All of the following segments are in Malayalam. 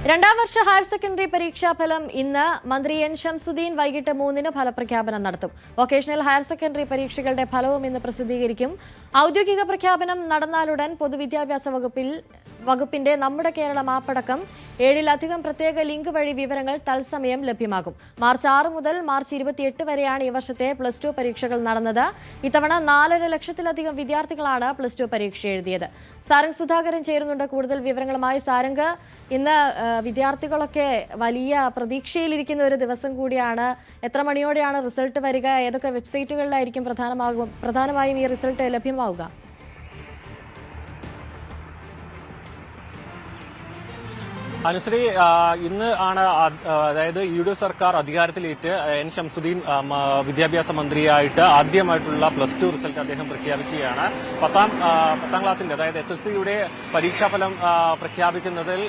രണ്ടാം വർഷ ഹയർ സെക്കൻഡറി പരീക്ഷാഫലം ഇന്ന് മന്ത്രി എൻ ഷംസുദ്ദീൻ വൈകിട്ട് 3-ന് ഫലപ്രഖ്യാപനം നടത്തും. വൊക്കേഷണൽ ഹയർ സെക്കൻഡറി പരീക്ഷകളുടെ ഫലവും ഇന്ന് പ്രസിദ്ധീകരിക്കും. ഔദ്യോഗിക പ്രഖ്യാപനം നടന്നാലുടൻ പൊതുവിദ്യാഭ്യാസ വകുപ്പിന്റെ നമ്മുടെ കേരളം ആപ്പടക്കം 7-ലധികം പ്രത്യേക ലിങ്ക് വഴി വിവരങ്ങൾ തത്സമയം ലഭ്യമാകും. മാർച്ച് 6 മുതൽ മാർച്ച് 28 വരെയാണ് ഈ വർഷത്തെ +2 പരീക്ഷകൾ നടന്നത്. ഇത്തവണ 4.5 ലക്ഷത്തിലധികം വിദ്യാർത്ഥികളാണ് +2 പരീക്ഷ എഴുതിയത്. സാരംഗ് സുധാകരൻ ചേരുന്നുണ്ട് കൂടുതൽ വിവരങ്ങളുമായി. സാരംഗ്, ഇന്ന് വിദ്യാർത്ഥികളൊക്കെ വലിയ പ്രതീക്ഷയിലിരിക്കുന്ന ഒരു ദിവസം കൂടിയാണ്. എത്ര മണിയോടെയാണ് റിസൾട്ട് വരിക? ഏതൊക്കെ വെബ്സൈറ്റുകളിലായിരിക്കും പ്രധാനമായും ഈ റിസൾട്ട് ലഭ്യമാവുക? അനുശ്രീ, ഇന്ന് ആണ് അതായത് യു.ഡി.എഫ് സർക്കാർ അധികാരത്തിലേറ്റ് എൻ ഷംസുദ്ദീൻ വിദ്യാഭ്യാസ മന്ത്രിയായിട്ട് ആദ്യമായിട്ടുള്ള +2 റിസൾട്ട് അദ്ദേഹം പ്രഖ്യാപിക്കുകയാണ്. പത്താം ക്ലാസിന്റെ അതായത് SSLCയുടെ പരീക്ഷാഫലം പ്രഖ്യാപിക്കുന്നതിൽ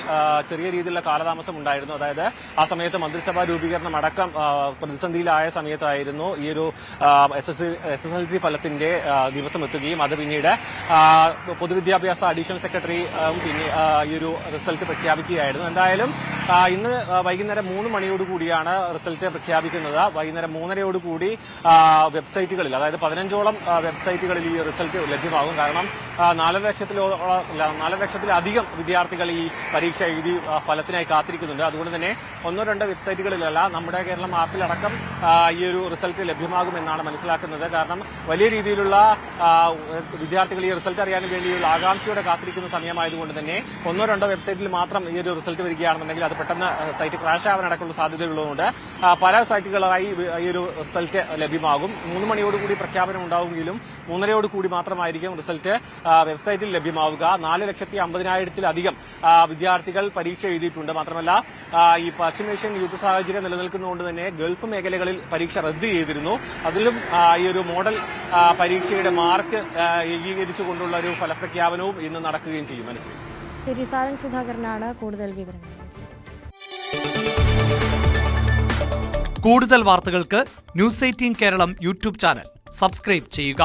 ചെറിയ രീതിയിലുള്ള കാലതാമസം ഉണ്ടായിരുന്നു. അതായത് ആ സമയത്ത് മന്ത്രിസഭാ രൂപീകരണം അടക്കം പ്രതിസന്ധിയിലായ സമയത്തായിരുന്നു ഈ ഒരു SSLC ഫലത്തിന്റെ ദിവസം എത്തുകയും അത് പിന്നീട് പൊതുവിദ്യാഭ്യാസ അഡീഷണൽ സെക്രട്ടറി പിന്നെ ഈ ഒരു റിസൾട്ട് പ്രഖ്യാപിക്കുകയായിരുന്നു. എന്തായാലും ഇന്ന് വൈകുന്നേരം 3 മണിയോടുകൂടിയാണ് റിസൾട്ട് പ്രഖ്യാപിക്കുന്നത്. വൈകുന്നേരം 3:30 വെബ്സൈറ്റുകളിൽ അതായത് 15ഓളം വെബ്സൈറ്റുകളിൽ ഈ റിസൾട്ട് ലഭ്യമാകും. കാരണം 4 ലക്ഷത്തിലധികം വിദ്യാർത്ഥികൾ ഈ പരീക്ഷ എഴുതി ഫലത്തിനായി കാത്തിരിക്കുന്നുണ്ട്. അതുകൊണ്ട് തന്നെ 1-2 വെബ്സൈറ്റുകളിലല്ല, നമ്മുടെ കേരളം ആപ്പിലടക്കം ഈ ഒരു റിസൾട്ട് ലഭ്യമാകുമെന്നാണ് മനസ്സിലാക്കുന്നത്. കാരണം വലിയ രീതിയിലുള്ള വിദ്യാർത്ഥികൾ ഈ റിസൾട്ട് അറിയാൻ വേണ്ടിയുള്ള ആകാംക്ഷയോടെ കാത്തിരിക്കുന്ന സമയമായതുകൊണ്ട് തന്നെ 1-2 വെബ്സൈറ്റിൽ മാത്രം ഈ ഒരു റിസൾട്ട് വരികയാണെന്നുണ്ടെങ്കിൽ അത് പെട്ടെന്ന് സൈറ്റ് ക്രാഷ് ആവാനടക്കമുള്ള സാധ്യതയുള്ളതുകൊണ്ട് പല സൈറ്റുകളായി ഈ ഒരു റിസൾട്ട് ലഭ്യമാകും. 3 മണിയോടുകൂടി പ്രഖ്യാപനം ഉണ്ടാവുമെങ്കിലും 3:30 മാത്രമായിരിക്കും റിസൾട്ട് വെബ്സൈറ്റിൽ ലഭ്യമാവുക. 4,50,000-ലധികം വിദ്യാർത്ഥികൾ പരീക്ഷ എഴുതിയിട്ടുണ്ട്. മാത്രമല്ല ഈ പശ്ചിമേഷ്യൻ യുദ്ധ സാഹചര്യം നിലനിൽക്കുന്നതുകൊണ്ട് തന്നെ ഗൾഫ് മേഖലകളിൽ പരീക്ഷ റദ്ദ് ചെയ്തിരുന്നു. അതിലും ഈ ഒരു മോഡൽ പരീക്ഷയുടെ മാർക്ക് ഏകീകരിച്ചുകൊണ്ടുള്ള ഒരു ഫലപ്രഖ്യാപനവും ഇന്ന് നടക്കുകയും ചെയ്യും. മനസ്സിലായി. സാരംഗ് സുധാകരനാണ് കൂടുതൽ വിവരങ്ങൾ. കൂടുതൽ വാർത്തകൾക്ക് news 18 Keralam YouTube channel subscribe ചെയ്യുക.